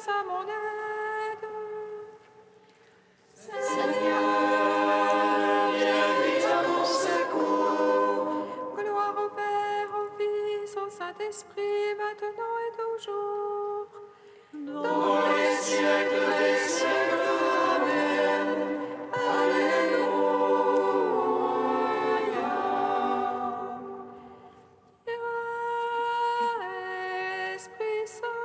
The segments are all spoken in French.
à mon aide. Seigneur, viens vite à mon secours. Gloire au Père, au Fils, au Saint-Esprit, maintenant et toujours. Dans les siècles des siècles. Amen. Alléluia. Esprit Saint,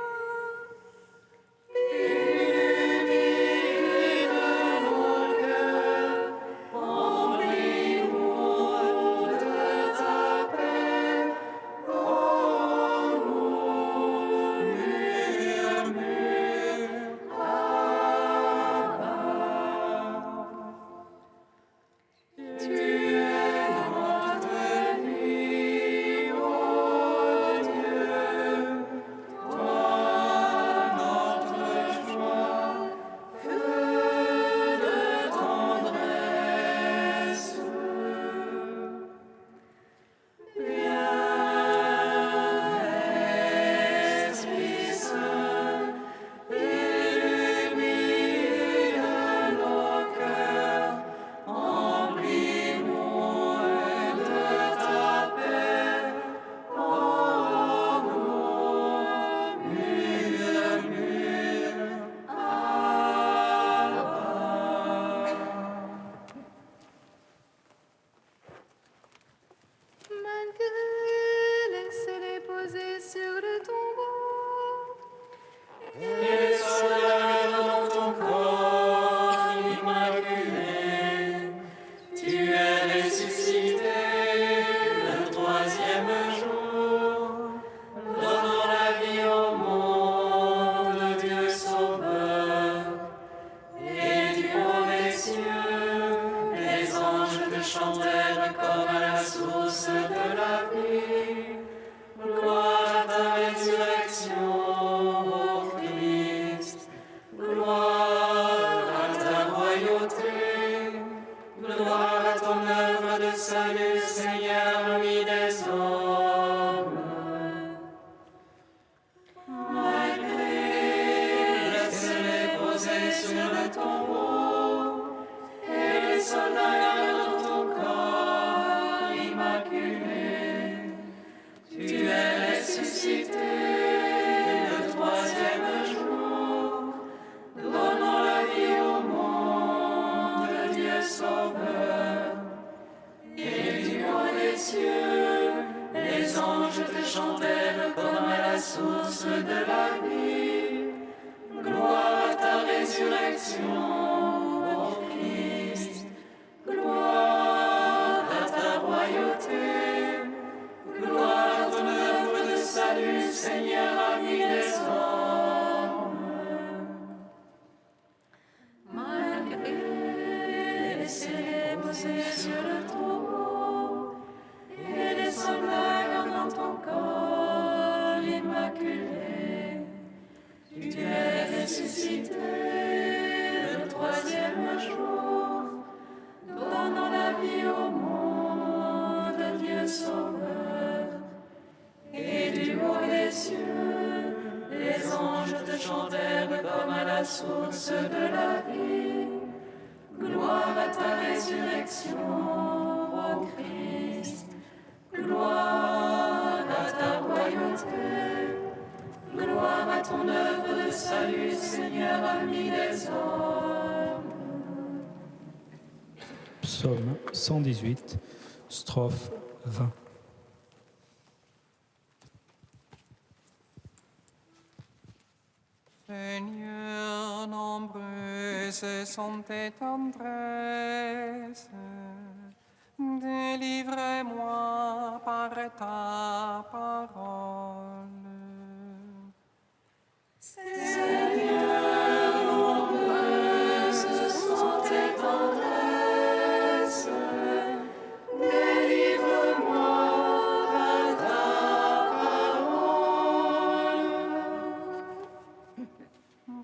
Illumine nos cœurs, remplis-nous de ta paix. Oh, nous murmure, Abba. Tu es notre vie, ô Dieu, toi notre joie, feu de tendresse. Viens, Esprit Saint, illumine nos cœurs, remplis-nous de ta paix. Oh, nous murmure, Abba. malgré laissez-les poser sur le tombeau. Et soleil dans ton corps immaculé, tu es ressuscité le troisième jour, donnant la vie au monde, Dieu sauveur. Et du haut des cieux, les anges te chantèrent comme à la source de la vie. Gloire à ta résurrection, ô Christ. Gloire à ta royauté. Gloire à ton œuvre de salut, Seigneur, ami des hommes. Malgré laissez-les poser sur le tombeau, et les soldats dans ton corps immaculé, tu es ressuscité le troisième jour, donnant la vie au monde, Dieu sauveur. Et du haut des cieux, les anges te chantèrent comme à la source de la vie. Gloire à ta résurrection, ô Christ. Gloire à ta royauté. Gloire à ton œuvre de salut, Seigneur, ami des hommes. Malgré laissez-les poser sur le tombeau, et les soldats dans ton corps immaculé, tu es ressuscité le troisième jour, donnant la vie au monde, Dieu sauveur. Et du haut des cieux, les anges te chantèrent comme à la source de la vie. Gloire à ta résurrection, ô Christ. Gloire à ta royauté. Gloire à ton œuvre de salut, Seigneur, ami des hommes. Psaume 118, strophe 20. Seigneur, nombreuses sont tes tendresses. Délivre-moi par ta parole. Seigneur, nombreuses sont tes tendresses. Délivre-moi par ta parole.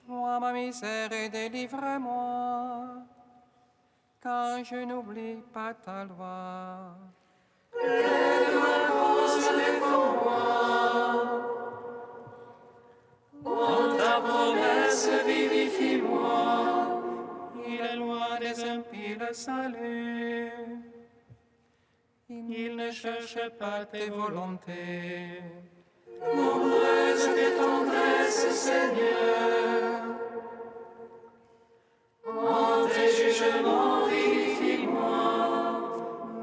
Vois ma misère et délivre-moi, car je n'oublie pas ta loi. Plaide ma cause, défends-moi. En ta promesse, vivifie-moi. Il est loin des impies le salut. Il ne cherche pas tes volontés. Nombreuse tes tendresses, Seigneur. En tes jugements, vivifie-moi.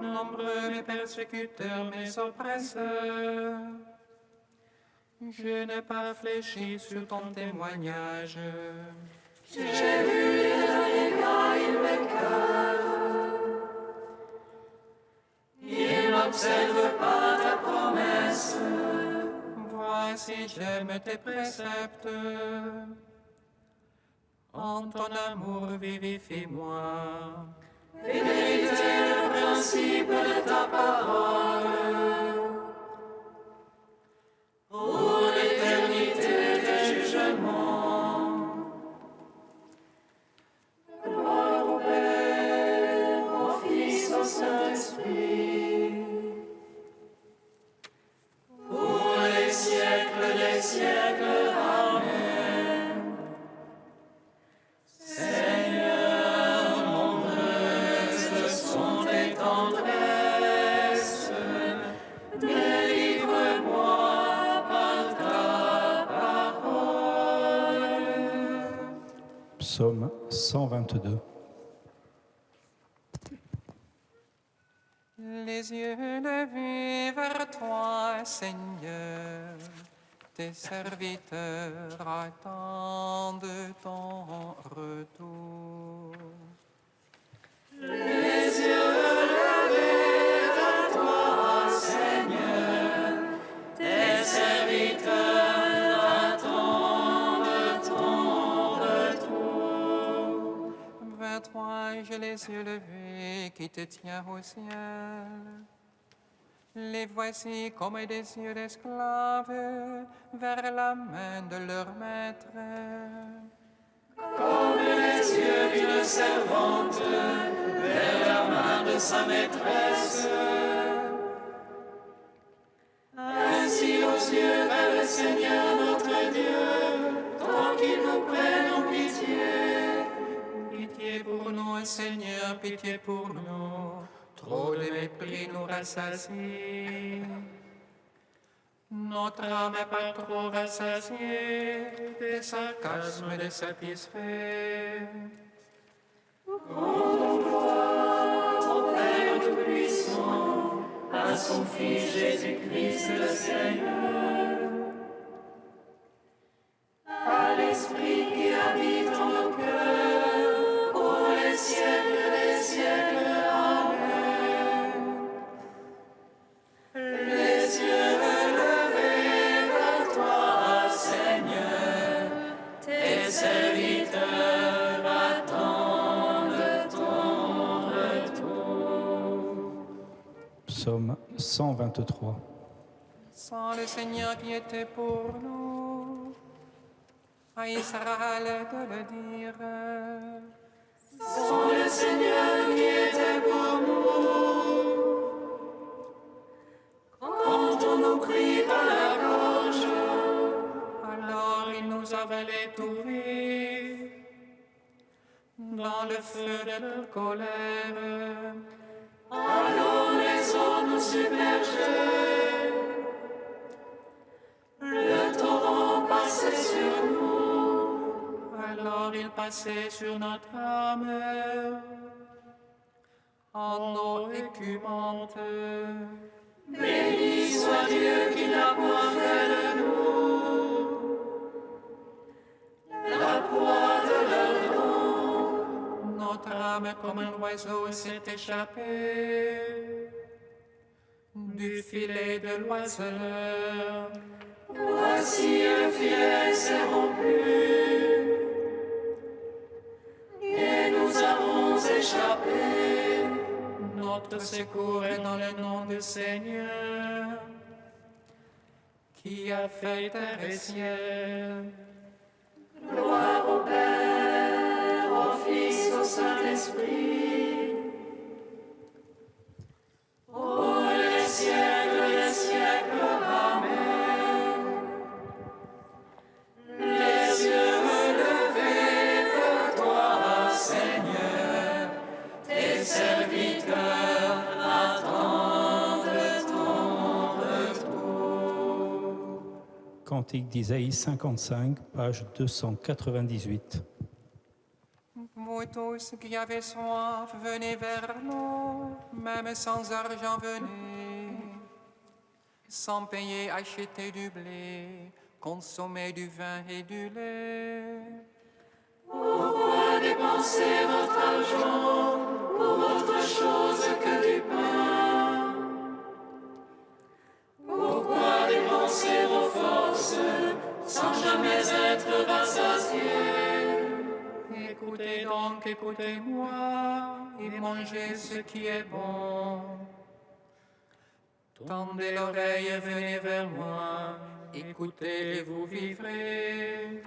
Nombreux mes persécuteurs, mes oppresseurs. Je n'ai pas fléchi sur ton témoignage. J'ai vu les renégats, ils m'écœurent. Ils n'observent pas ta promesse. Voici, j'aime tes préceptes. En ton amour, vivifie-moi. Vérité, le principe de ta parole. Pour l'éternité des jugements. Gloire au Père, au Fils, au Saint-Esprit. Pour les siècles des siècles. Amen. Seigneur, nombreuses sont tes tendresses. Délivre-moi par ta parole. Psaume 122. Les yeux levés vers toi, Seigneur, tes serviteurs attendent ton retour. Les yeux levés vers toi, Seigneur, tes serviteurs attendent ton retour. Vers toi, j'ai les yeux levés qui te tiens au ciel. Les voici comme des yeux d'esclaves vers la main de leur maître. Comme les yeux d'une servante vers la main de sa maîtresse. Ainsi aux yeux vers le Seigneur notre Dieu, tant qu'il nous prenne en pitié. Pitié pour nous, Seigneur, pitié pour nous. Trop de mépris nous rassasie. Notre âme est pas trop rassasiée, des sarcasmes désatisfaits. Au Père Tout-Puissant, à son Fils Jésus-Christ le Seigneur, à l'Esprit qui habite en nos cœurs, pour les siècles des siècles. Amen. Les yeux levés vers toi, Seigneur, tes serviteurs attendent ton retour. Psaume 123. Sans le Seigneur qui était pour nous, à Israël de le dire. Sans le Seigneur qui était pour nous, quand on nous prit par la gorge, Alors il nous avalait tout vif dans le feu de leur colère. alors les eaux nous submergeaient, le torrent passait sur nous. Alors il passait sur notre âme en eau écumante. Béni soit Dieu qui n'a point fait de nous la proie de leur don. Notre âme comme un oiseau s'est échappée du filet de l'oiseleur. Voici un filet s'est rompu, et nous avons échappé. Notre secours est dans le nom du Seigneur, qui a fait terre et ciel. Gloire au Père, au Fils, au Saint-Esprit, pour les siècles des siècles. Amen. serviteurs attendent ton retour. Cantique d'Isaïe 55, page 298. Vous tous qui avez soif, venez vers nous, même sans argent venez. Sans payer, achetez du blé, consommez du vin et du lait. Pourquoi dépenser votre argent pour autre chose que du pain? Pourquoi dépenser vos forces sans jamais être rassasiés? Écoutez donc, écoutez-moi, et mangez ce qui est bon. Tendez l'oreille et venez vers moi, écoutez et vous vivrez.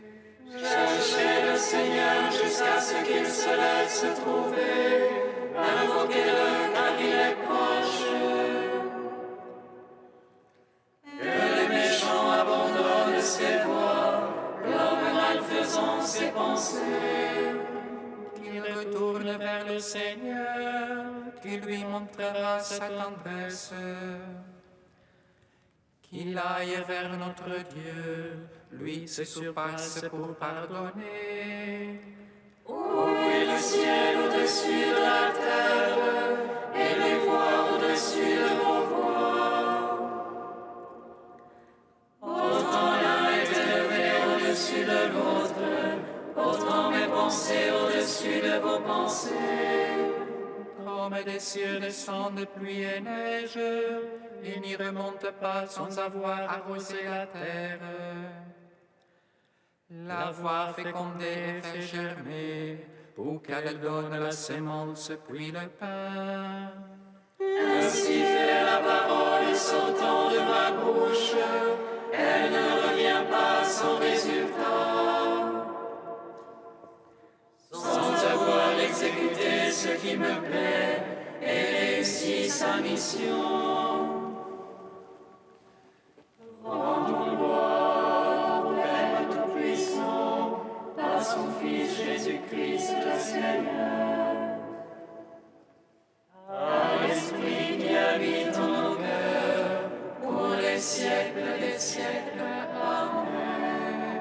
Cherchez le Seigneur jusqu'à ce qu'il se laisse trouver. Invoquez-le car il est proche. Que les méchants abandonnent ses voies, l'homme malfaisant ses pensées. Qu'il retourne vers le Seigneur, qui lui montrera sa tendresse. Qu'il aille vers notre Dieu, lui se surpasse pour pardonner. Où est le ciel au-dessus de la terre et les voies au-dessus de vos voies? Autant l'un est élevé au-dessus de l'autre, autant mes pensées au-dessus de vos pensées. Comme des cieux descendent pluie et neige, et n'y remontent pas sans avoir arrosé la terre. L'avoir fécondée et fait germer, pour qu'elle donne la sémence puis le pain. Ainsi fait la parole sortant de ma bouche, elle ne revient pas sans résultat. Sans avoir exécuté ce qui me plaît et réussi sa mission. Rendons gloire au Père Tout-Puissant, par son Fils Jésus-Christ le Seigneur. À l'Esprit qui habite en nos cœurs, pour les siècles des siècles. Amen.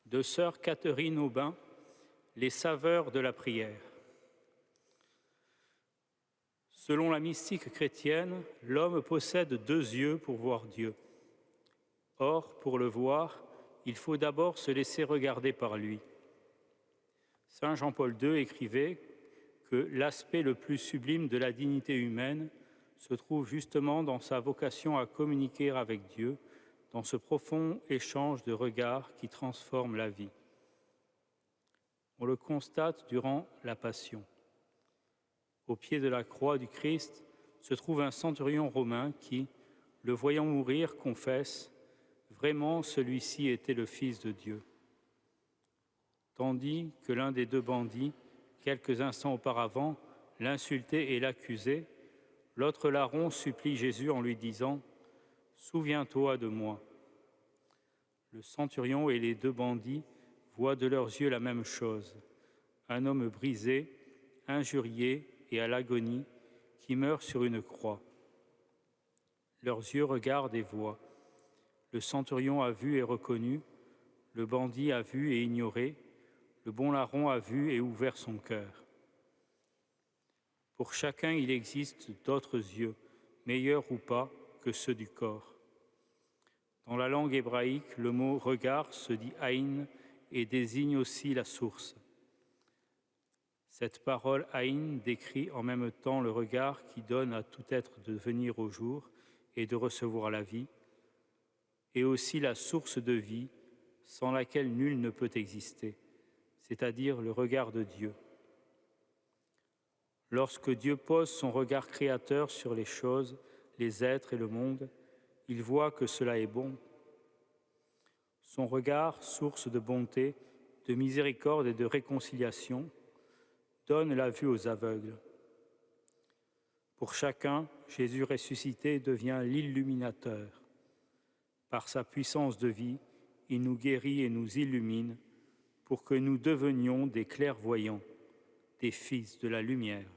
De sœur Catherine Aubin, les saveurs de la prière. Selon la mystique chrétienne, l'homme possède 2 yeux pour voir Dieu. Or, pour le voir, il faut d'abord se laisser regarder par lui. Saint Jean-Paul II écrivait que l'aspect le plus sublime de la dignité humaine se trouve justement dans sa vocation à communiquer avec Dieu, dans ce profond échange de regards qui transforme la vie. On le constate durant la Passion. Au pied de la croix du Christ se trouve un centurion romain qui, le voyant mourir, confesse « Vraiment, celui-ci était le Fils de Dieu ». Tandis que l'un des 2 bandits, quelques instants auparavant, l'insultait et l'accusait, l'autre larron supplie Jésus en lui disant « Souviens-toi de moi ». Le centurion et les 2 bandits voient de leurs yeux la même chose, un homme brisé, injurié et à l'agonie qui meurt sur une croix. Leurs yeux regardent et voient. Le centurion a vu et reconnu, le bandit a vu et ignoré, le bon larron a vu et ouvert son cœur. Pour chacun, il existe d'autres yeux, meilleurs ou pas que ceux du corps. Dans la langue hébraïque, le mot « regard » se dit « aïn » et désigne aussi la source. Cette parole « aïn » décrit en même temps le regard qui donne à tout être de venir au jour et de recevoir la vie, et aussi la source de vie sans laquelle nul ne peut exister, c'est-à-dire le regard de Dieu. Lorsque Dieu pose son regard créateur sur les choses, les êtres et le monde, il voit que cela est bon. Son regard, source de bonté, de miséricorde et de réconciliation, donne la vue aux aveugles. Pour chacun, Jésus ressuscité devient l'illuminateur. Par sa puissance de vie, il nous guérit et nous illumine, pour que nous devenions des clairvoyants, des fils de la lumière.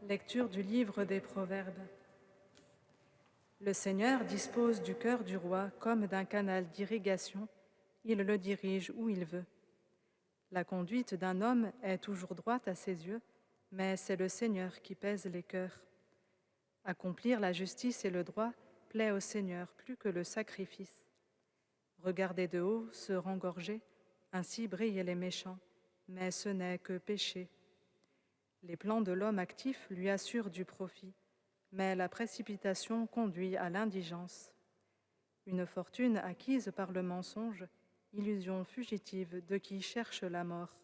Lecture du livre des Proverbes. Le Seigneur dispose du cœur du roi comme d'un canal d'irrigation, il le dirige où il veut. La conduite d'un homme est toujours droite à ses yeux, mais c'est le Seigneur qui pèse les cœurs. Accomplir la justice et le droit plaît au Seigneur plus que le sacrifice. Regarder de haut, se rengorger, ainsi brillent les méchants, mais ce n'est que péché. Les plans de l'homme actif lui assurent du profit, mais la précipitation conduit à l'indigence. Une fortune acquise par le mensonge, illusion fugitive de qui cherche la mort.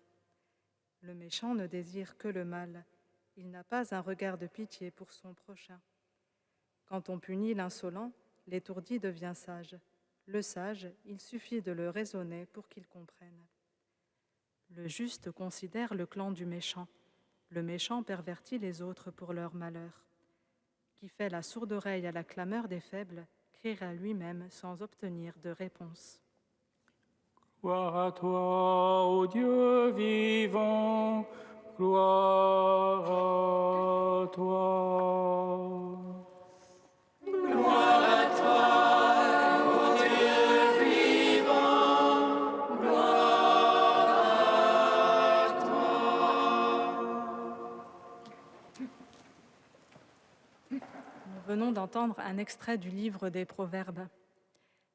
Le méchant ne désire que le mal, il n'a pas un regard de pitié pour son prochain. Quand on punit l'insolent, l'étourdi devient sage. Le sage, il suffit de le raisonner pour qu'il comprenne. Le juste considère le clan du méchant. Le méchant pervertit les autres pour leur malheur. Qui fait la sourde oreille à la clameur des faibles, criera lui-même sans obtenir de réponse. Gloire à toi, ô Dieu vivant, gloire à toi. Gloire à toi, ô Dieu vivant, gloire à toi. Nous venons d'entendre un extrait du livre des Proverbes.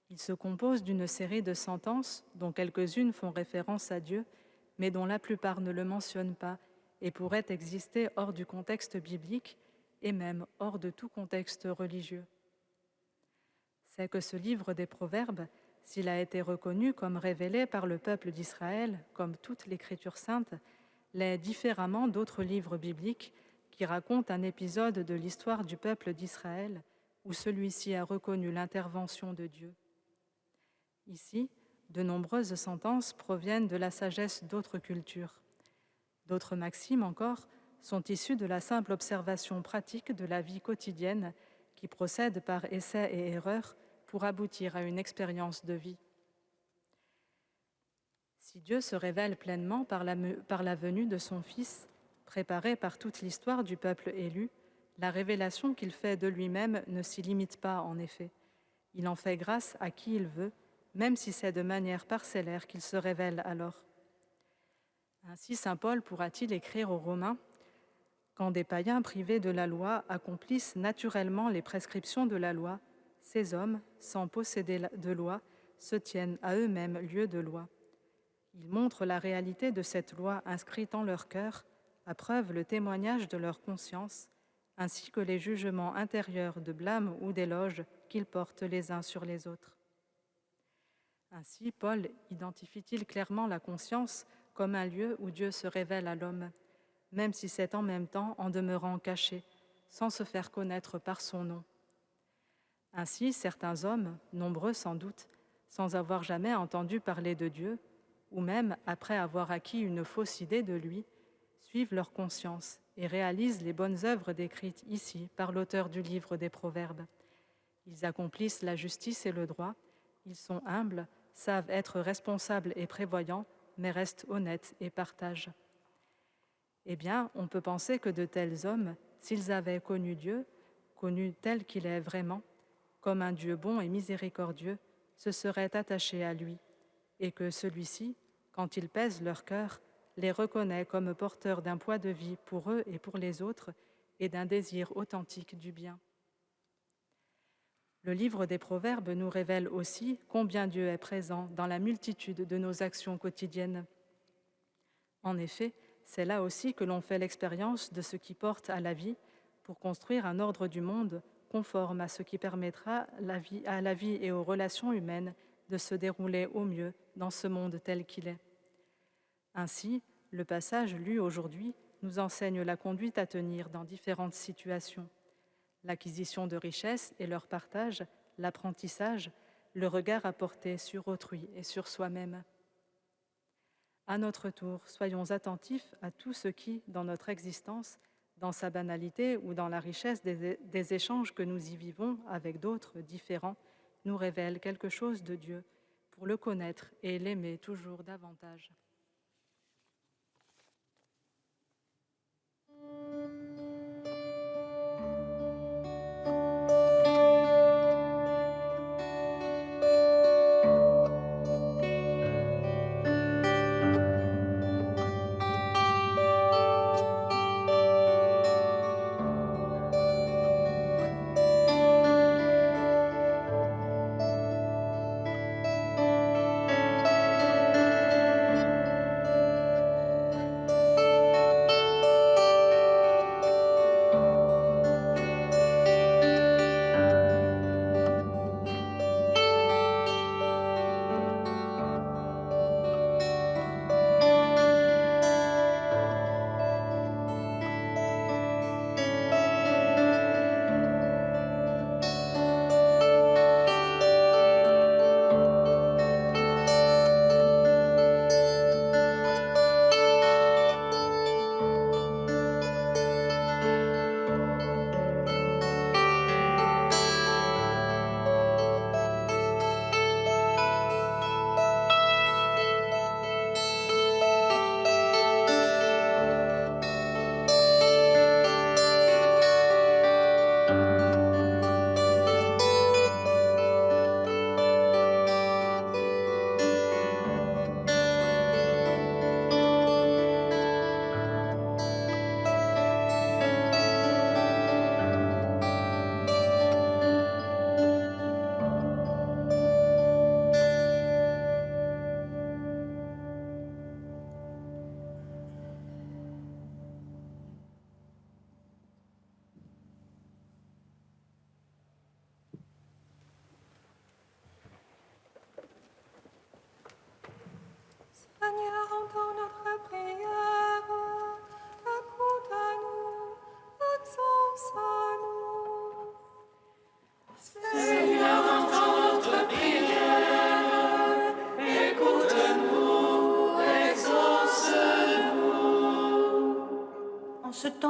Il se compose d'une série de sentences dont quelques-unes font référence à Dieu, mais dont la plupart ne le mentionnent pas et pourraient exister hors du contexte biblique et même hors de tout contexte religieux. C'est que ce livre des Proverbes, s'il a été reconnu comme révélé par le peuple d'Israël, comme toute l'Écriture sainte, l'est différemment d'autres livres bibliques qui raconte un épisode de l'histoire du peuple d'Israël où celui-ci a reconnu l'intervention de Dieu. Ici, de nombreuses sentences proviennent de la sagesse d'autres cultures. D'autres maximes encore sont issues de la simple observation pratique de la vie quotidienne qui procède par essai et erreur pour aboutir à une expérience de vie. Si Dieu se révèle pleinement par la venue de son Fils, préparé par toute l'histoire du peuple élu, la révélation qu'il fait de lui-même ne s'y limite pas en effet. Il en fait grâce à qui il veut, même si c'est de manière parcellaire qu'il se révèle alors. Ainsi, saint Paul pourra-t-il écrire aux Romains « Quand des païens privés de la loi accomplissent naturellement les prescriptions de la loi, ces hommes, sans posséder de loi, se tiennent à eux-mêmes lieu de loi. Ils montrent la réalité de cette loi inscrite en leur cœur, à preuve le témoignage de leur conscience, ainsi que les jugements intérieurs de blâme ou d'éloge qu'ils portent les uns sur les autres. » Ainsi, Paul identifie-t-il clairement la conscience comme un lieu où Dieu se révèle à l'homme, même si c'est en même temps en demeurant caché, sans se faire connaître par son nom. Ainsi, certains hommes, nombreux sans doute, sans avoir jamais entendu parler de Dieu, ou même après avoir acquis une fausse idée de lui, suivent leur conscience et réalisent les bonnes œuvres décrites ici par l'auteur du livre des Proverbes. Ils accomplissent la justice et le droit, ils sont humbles, savent être responsables et prévoyants, mais restent honnêtes et partagent. Eh bien, on peut penser que de tels hommes, s'ils avaient connu Dieu, connu tel qu'il est vraiment, comme un Dieu bon et miséricordieux, se seraient attachés à lui, et que celui-ci, quand il pèse leur cœur, les reconnaît comme porteurs d'un poids de vie pour eux et pour les autres, et d'un désir authentique du bien. Le livre des Proverbes nous révèle aussi combien Dieu est présent dans la multitude de nos actions quotidiennes. En effet, c'est là aussi que l'on fait l'expérience de ce qui porte à la vie pour construire un ordre du monde conforme à ce qui permettra à la vie et aux relations humaines de se dérouler au mieux dans ce monde tel qu'il est. Ainsi, le passage lu aujourd'hui nous enseigne la conduite à tenir dans différentes situations. L'acquisition de richesses et leur partage, l'apprentissage, le regard à porter sur autrui et sur soi-même. À notre tour, soyons attentifs à tout ce qui, dans notre existence, dans sa banalité ou dans la richesse des échanges que nous y vivons avec d'autres différents, nous révèle quelque chose de Dieu pour le connaître et l'aimer toujours davantage.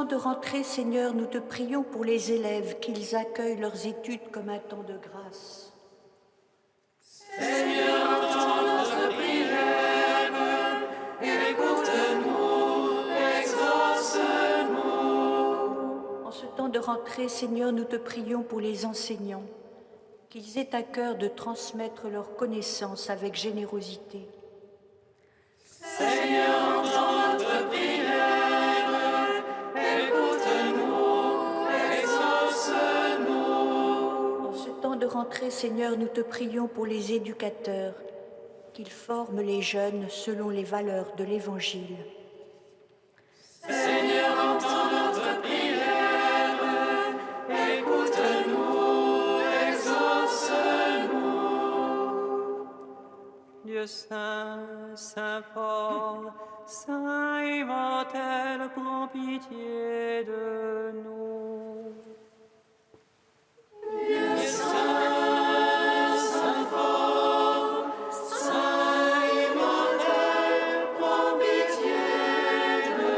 temps de rentrée, Seigneur, nous te prions pour les élèves, qu'ils accueillent leurs études comme un temps de grâce. Seigneur, entends notre prière et écoute-nous, exauce-nous. En ce temps de rentrée, Seigneur, nous te prions pour les enseignants, qu'ils aient à cœur de transmettre leurs connaissances avec générosité. Seigneur, entends notre prière, écoute-nous, exauce-nous. En ce temps de rentrée, Seigneur, nous te prions pour les éducateurs, qu'ils forment les jeunes selon les valeurs de l'Évangile. Seigneur, entends notre prière, écoute-nous, exauce-nous. Dieu saint, saint fort, saint immortel, prends pitié de nous. Dieu saint, saint fort, saint immortel, prends pitié de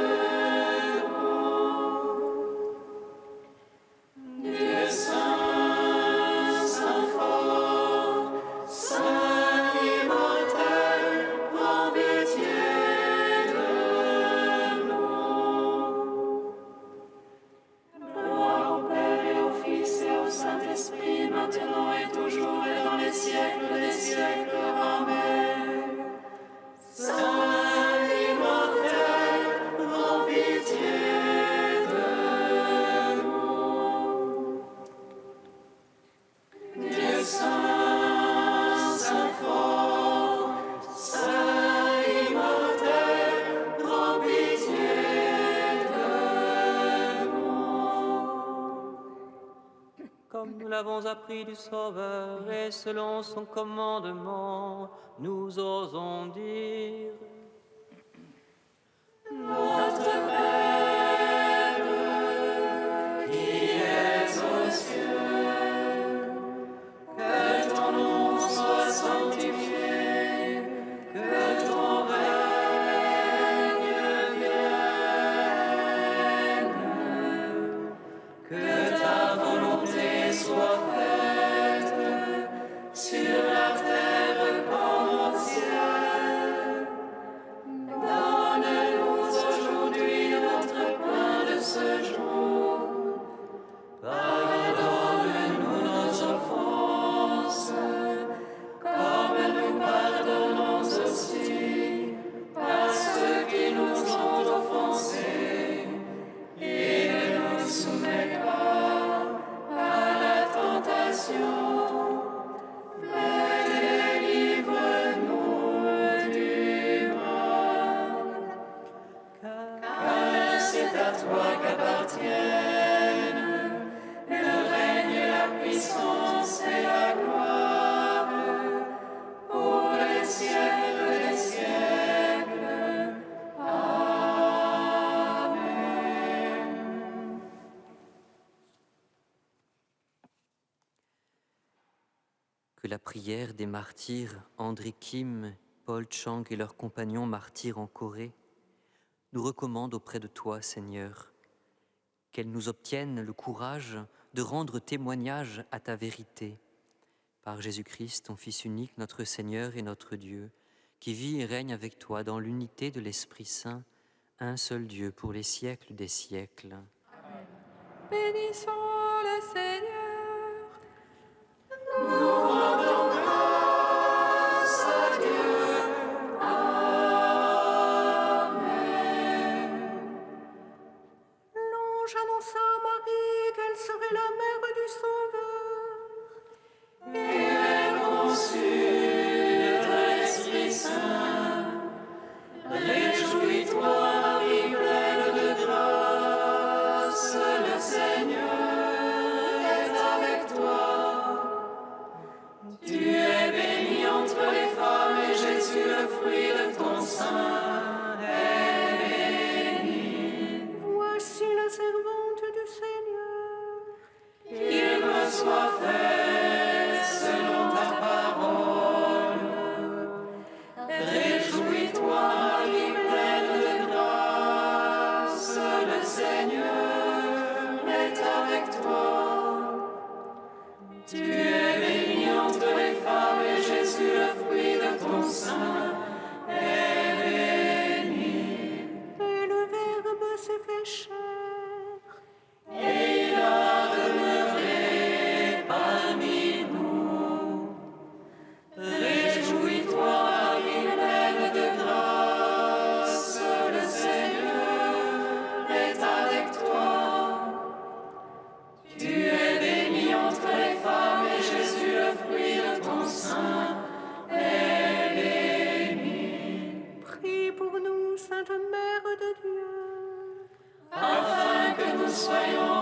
nous. Dieu saint, saint fort, saint immortel, prends pitié de nous. Gloire au Père et au Fils et au Saint-Esprit, maintenant et toujours et dans les siècles des siècles. Amen. Saint immortel, prends pitié de nous. Dieu saint, saint fort, saint immortel, prends pitié de nous. Comme nous l'avons appris du Sauveur et selon son commandement, nous osons dire: Notre Père, qui es aux cieux, que ton nom soit sanctifié, que ton règne vienne, que ta volonté soit faite sur la terre comme au ciel. Donne-nous aujourd'hui notre pain de ce jour. Pardonne-nous nos offenses, comme nous pardonnons aussi à ceux qui nous ont offensés. Et ne nous soumets pas à la tentation, mais délivre-nous du mal. Car c'est à toi qu'appartiennent le règne, la puissance et la gloire pour les siècles des siècles. Amen. Que la prière des martyrs André Kim, Paul Chang et leurs compagnons martyrs en Corée nous recommande auprès de toi, Seigneur, qu'elle nous obtienne le courage de rendre témoignage à ta vérité. Par Jésus-Christ, ton Fils unique, notre Seigneur et notre Dieu, qui vit et règne avec toi dans l'unité de l'Esprit Saint, un seul Dieu pour les siècles des siècles. Bénissons le Seigneur. L'ange annonça à Marie qu'elle serait la mère du Sauveur. Et elle conçut de l'Esprit Saint. Réjouis-toi, Marie, pleine de grâce, le Seigneur est avec toi. Tu es bénie entre les femmes et Jésus, le fruit de ton sein, est béni. Voici la servante du Seigneur. Qu'il me soit fait selon ta parole. Réjouis-toi, Marie, pleine de grâce, le Seigneur soyons